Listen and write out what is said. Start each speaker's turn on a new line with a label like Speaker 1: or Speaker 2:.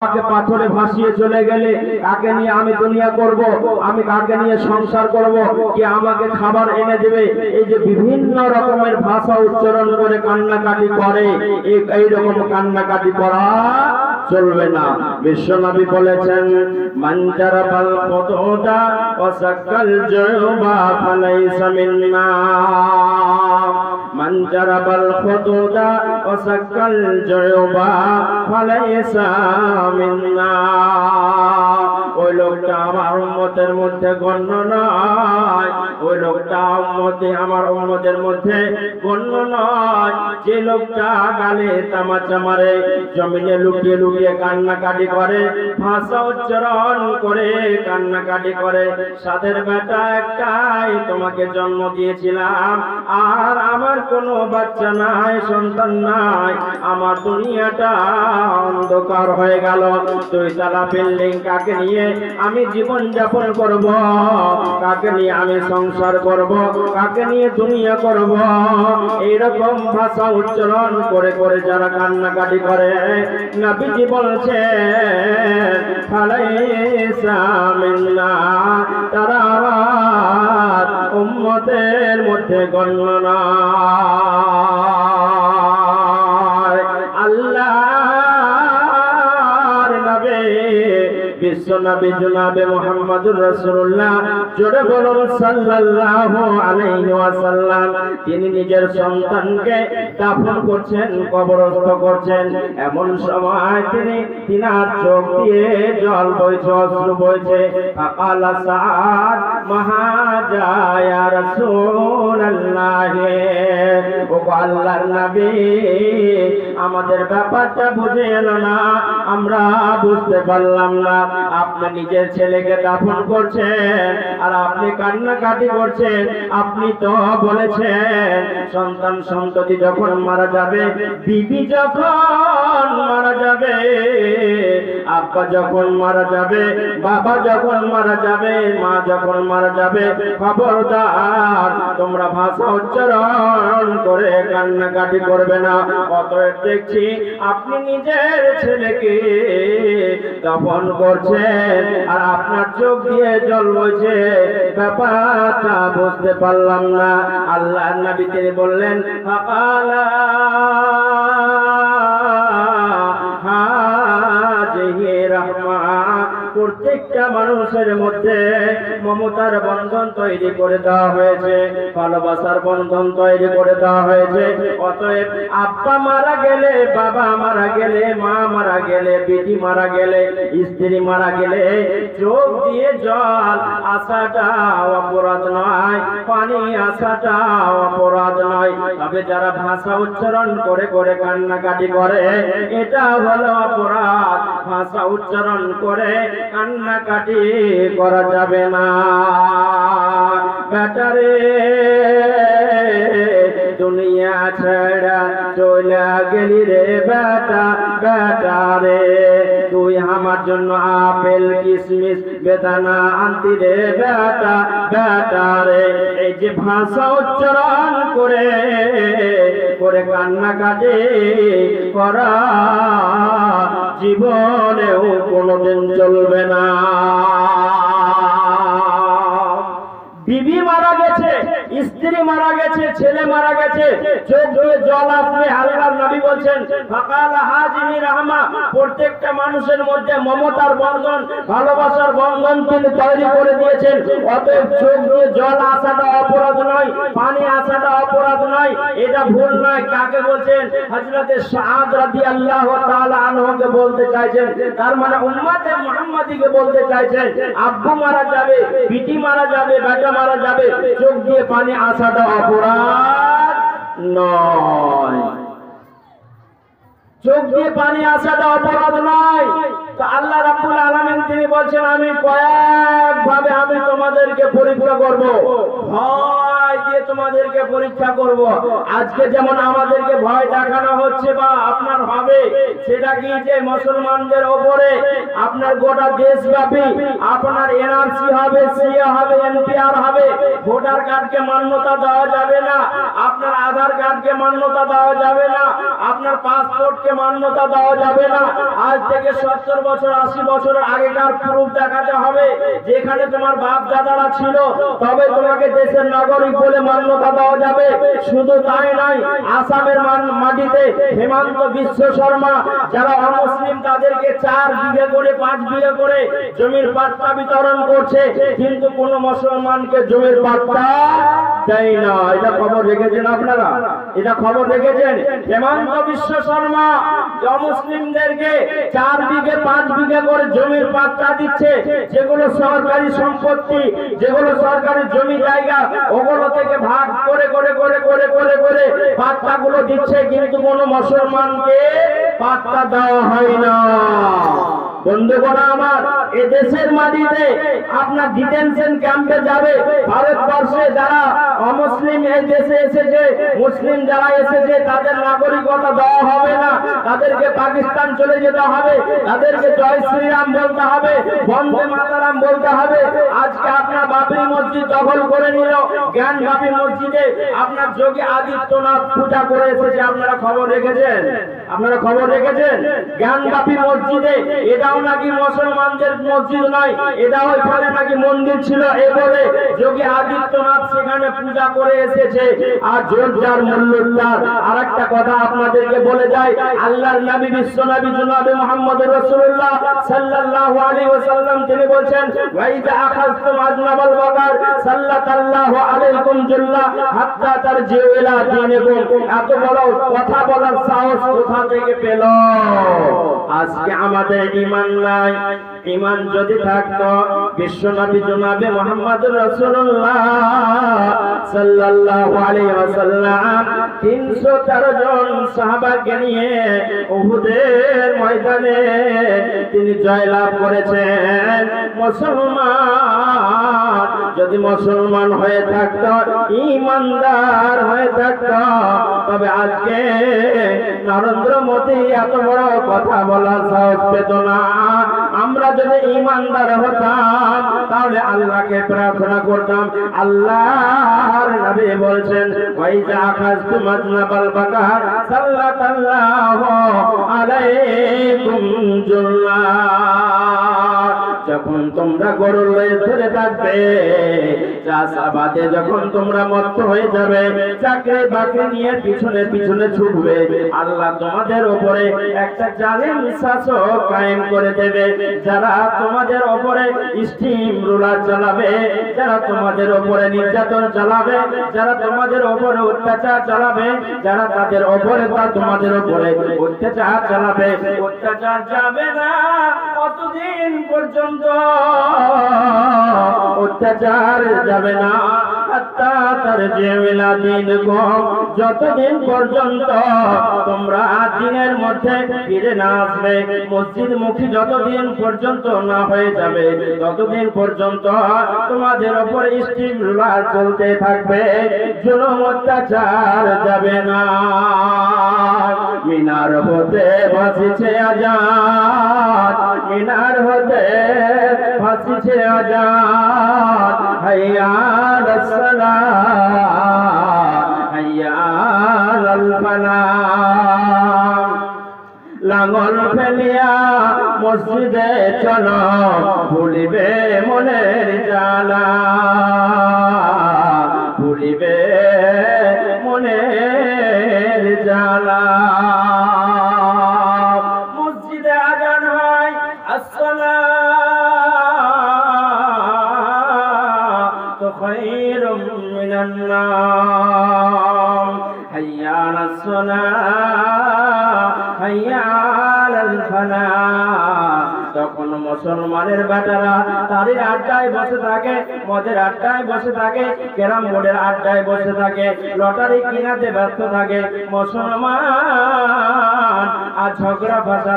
Speaker 1: আমাকে পাথরে ভাসিয়ে চলে গেলে কাকে নিয়ে আমি দুনিয়া করব, আমি কাকে নিয়ে সংসার করব, কে আমাকে খাবার এনে দেবে। এই যে বিভিন্ন রকমের ভাষা উচ্চারণ করে কান্নাকাটি করে, এই রকম কান্নাকাটি করা চলবে না। বিশ্বনবী বলেছেন, মান জারাবাল খুদুদা ওয়া সাক্কাল জুবা ফালাইসা মিন্না। মান জারাবাল খুদুদা ওয়া সাক্কাল জুবা ফালাইসা মিন্না। ওই লোকটা আমার উম্মতের মধ্যে গণ্য নয়, ওই লোকটা আমার উম্মতের মধ্যে গণ্য নয় যে লোকটা গালে তামাচা মারে, জমিনে লুটিয়ে লুটিয়ে কান্নাকাটি করে, ভাষা উচ্চারণ করে কান্নাকাটি করে। সাধের বেটা একটাই, তোমাকে জন্ম দিয়েছিলাম, আর আমার কোনো বাচ্চা নাই, সন্তান নাই, আমার দুনিয়াটা অন্ধকার হয়ে গেল। দুই তলা বিল্ডিং, কাকে নিয়ে আমি জীবন যাপন করব, কাকে নিয়ে আমি সংসার করব, কাকে নিয়ে দুনিয়া করব। এইরকম ভাষা উচ্চারণ করে করে যারা কান্নাকাটি করে, নবীজি বলছেন ফালাইসা মিন্না, তারা আমার উম্মতের মধ্যে গণ্য নয়। আল্লাহর নবী বিশ্বনবী জনাবে মুহাম্মদুর রাসূলুল্লাহ, জোরে বলুন সাল্লাল্লাহু আলাইহি ওয়াসাল্লাম, তিনি নিজের সন্তানকে দাফন করছেন, কবরস্থ করছেন। এমন সময় তিনার চোখ দিয়ে জল বইছে, অশ্রু বইছে। ফাকালা সাদ মাহাজা ইয়া রাসূলুল্লাহ, ও আল্লাহর নবী, আমাদের ব্যাপারটা বুঝে এলো না, আমরা বুঝতে পারলাম না। আপনি নিজের ছেলেকে দাফন করছেন আর আপনি কান্নাকাটি করছেন। আপনি তো বলেছেন সন্তান সন্ততি যখন মারা যাবে, বিবি যখন মারা যাবে, আব্বা যখন মারা যাবে, বাবা যখন মারা যাবে, মা যখন মারা যাবে, খবরদার তোমরা ভাষা উচ্চারণ করে কান্নাকাটি করবে না। অতএব দেখছি আপনি নিজের ছেলেকে দাফন করছেন আর আপনার চোখ দিয়ে জল বইছে, ব্যাপারটা বুঝতে পারলাম না। আল্লাহর নবী তিনি বললেন, ফাকালা হাযিহি রাহমা, প্রত্যেকটা মানুষের মধ্যে মমতার বন্ধন তৈরি করে দেওয়া হয়েছে, ভালোবাসার বন্ধন তৈরি করে দেওয়া হয়েছে। অতএব আব্বা মারা গেলে, বাবা মারা গেলে, মা মারা গেলে, বেটি মারা গেলে, স্ত্রী মারা গেলে চোখ দিয়ে জল আসাটা অপরাধ নয়, পানি আসাটা অপরাধ নয়। তবে যারা ভাষা উচ্চারণ করে করে কান্নাকাটি করে, এটা হলো অপরাধ। ভাষা উচ্চারণ করে কান্নাকাটি করা যাবে না। বেটারে দুনিয়া ছেড়া চলে গেলি রে বেটা, বেটারে তুই আমার জন্য আপেল কিশমিশ বেদানা আনতি রে বেটা, বেটারে। এই যে ভাষা উচ্চারণ করে করে কান্নাকাটি করা জীবনেও কোনোদিন চলবে না। বিবি মারা গেছে, স্ত্রী মারা গেছে, ছেলে মারা গেছে, চোখ দিয়ে জল আসবে। আল্লাহর নবী বলছেন, ফাকালা হাযিহি রাহমা, প্রত্যেকটা মানুষের মধ্যে মমতার বন্ধন, ভালোবাসার বন্ধন তিনি তৈরি করে দিয়েছেন। অতএব চোখ দিয়ে জল আসাটা অপরাধ নয়, পানি আসাটা অপরাধ নয়, এটা ভুল নয়। কাকে বলছেন? হযরতে সাদ রাদিয়াল্লাহু তাআলা আনহুকে বলতে চাইছেন। তার মানে উম্মতে মুহাম্মাদীকে বলতে চাইছেন, আব্বু মারা যাবে, বিটি মারা যাবে, বেটা মারা যাবে, চোখ দিয়ে পানি আসাটা অপরাধ নয়, চোখ দিয়ে পানি আসাটা অপরাধ নয়। তো আল্লাহ রাব্বুল আলামিন তিনি বলছেন, আমি কয়েকভাবে আমি তোমাদেরকে পরীক্ষা করব। হয় ভয় দিয়ে তোমাদেরকে পরীক্ষা করব। আজকে যেমন আমাদেরকে ভয় দেখানো হচ্ছে বা আপনার হবে, সেটা কি যে মুসলমানদের ওপরে আপনার গোটা দেশব্যাপী আপনার এনআরসি হবে, সিএ হবে, এনপিআর হবে, ভোটার কার্ডকে মান্যতা দেওয়া যাবে না, আপনার আধার কার্ডকে মান্যতা দেওয়া যাবে না, আপনার পাসপোর্টকে মান্যতা দেওয়া যাবে না। আজ থেকে 70 বছর 80 বছর আগেকার প্রুফ দেখাতে হবে, যেখানে তোমার বাপ দাদারা ছিল, তবে তোমাকে দেশের নাগরিক বলে মান্যতা দেওয়া যাবে। শুধু তাই নয়, আসামের মাটিতে হেমন্ত বিশ্ব শর্মা যারা অমুসলিম তাদেরকে 4 বিঘে করে 5 বিঘে করে জমির পাট্টা বিতরণ করছে, কিন্তু কোন মুসলমানকে জমির পাট্টা দেয় না। এটা খবর রেখেছেন আপনারা? এটা খবর রেখেছেন? হেমন্ত বিশ্ব শর্মা অমুসলিমদেরকে 4 বিঘে 5 বিঘে করে জমির পাট্টা দিচ্ছে, যেগুলো সরকারি সম্পত্তি, যেগুলো সরকারি জমি জায়গা, ওগুলো থেকে ভাগ করে করে করে করে করে করে পাট্টাগুলো দিচ্ছে, কিন্তু কোন মুসলমানকে পাট্টা দেওয়া হয় না। বন্ধুগণ আমার, এ দেশের মাটিতে আপনার ডিটেনশন ক্যাম্পে যাবে, ভারতবর্ষে যারা অমুসলিম এই দেশে এসেছে, মুসলিম যারা এসেছে, তাদের নাগরিকতা দেওয়া হবে না, তাদেরকে পাকিস্তান চলে যেতে হবে, তাদেরকে জয় শ্রীরাম বলতে হবে, বন্দে মাতারাম বলতে হবে। আজকে আপনার বাবরি মসজিদ দখল করে নিল, জ্ঞান বাপি মসজিদে আপনার যোগী আদিত্যনাথ পূজা করে এসেছে। আপনারা খবর রেখেছেন? আপনারা খবর রেখেছেন? জ্ঞান বাপি মসজিদে এটাও নাকি মুসলমানদের মসজিদ নয়, এটা ওইখানে নাকি মন্দির ছিল, এ বলে যোগী আদিত্যনাথ সেখানে পূজা করে এসেছে। আর জোরজার মূল্যদার আরেকটা কথা আপনাদেরকে বলে যায়, আল্লাহর নবী বিশ্ব নবী জনাবে মুহাম্মদ রাসূলুল্লাহ সাল্লাল্লাহু আলাইহি ওয়াসাল্লাম তিনি বলেন, ওয়াইদা আখাযতুম আজনাবাল বাকার সাল্লাল্লাহু আলাইকুম জুল্লা হাত্তা তারজিউ ইলা দীনিকুম। এত বড় কথা বলার সাহস কোথা থেকে পেল? আজকে আমাদের ঈমান নাই। ঈমান যদি থাকতো, বিশ্বনবী জনাবে মুহাম্মদ রাসূলুল্লাহ সাল্লাল্লাহু আলাইহি ওয়াসাল্লাম 313 জন সাহাবাকে নিয়ে উহুদের ময়দানে তিনি জয়লাভ করেছেন। মুসলমান যদি মুসলমান হয়ে থাকতো, ঈমানদার হয়ে থাকতো, তবে আজকে নরেন্দ্র মোদী এত বড় কথা বলার সাহস পেত না। আমরা যদি ঈমানদার হতাম, তাহলে আল্লাহকে প্রার্থনা করতাম। আল্লাহর নবী বলেছেন, ওয়াইজা আখাযতুম আজনাবাল বাকার সাল্লাল্লাহু আলাইকুম জুল্লা। যখন তোমরা গরুর লেজ ধরে থাকবে, চাষাবাদে যখন তোমরা মত্ত হয়ে যাবে, চাকরি বাকরি নিয়ে পিছনে পিছনে ছুটবে, আল্লাহ তোমাদের উপরে একটা জালিম শাসক কায়েম করে দেবে, যারা তোমাদের উপরে স্টিম রুলার চালাবে, যারা তোমাদের উপরে নির্যাতন চালাবে, যারা তোমাদের উপরে অত্যাচার চালাবে, যারা তাদের উপরে তোমাদের উপরে অত্যাচার চালাবে। অত্যাচার যাবে না কতদিন পর্যন্ত? অত্যাচার যাবে না হাত্তা তারজিউ ইলা দীনিকুম, যতদিন পর্যন্ত তোমরা দিনের মধ্যে ফিরে না আসবে, মসজিদ মুখী যতদিন পর্যন্ত না হয়ে যাবে, ততদিন পর্যন্ত তোমাদের উপরে স্টিম রুলার চলতে থাকবে, জুলুম অত্যাচার যাবে না। মিনার হতে ভাসিছে আজাদ, মিনার হতে ভাসিছে আজাদ, হাইয়া আলাস সালাহ, হাইয়া আলাল ফালাহ। লাঙ্গল ফেলিয়া মসজিদে চলো, ভুলিবে মনের জ্বালা, ভুলিবে মনের জ্বালা। মসজিদে আজান হয়, আসসালাতু খায়রুম মিনান নাওম, হাইয়া আলাস সালাহ, হাইয়া আলাল ফালাহ। তখন মুসলমানের বেটারা তাদের আড্ডায় বসে থাকে, মদের আড্ডায় বসে থাকে, ক্যারাম বোর্ডের আড্ডায় বসে থাকে, লটারি কিনাতে ব্যস্ত থাকে। মুসলমান আর ঝগড়া ফাসাদ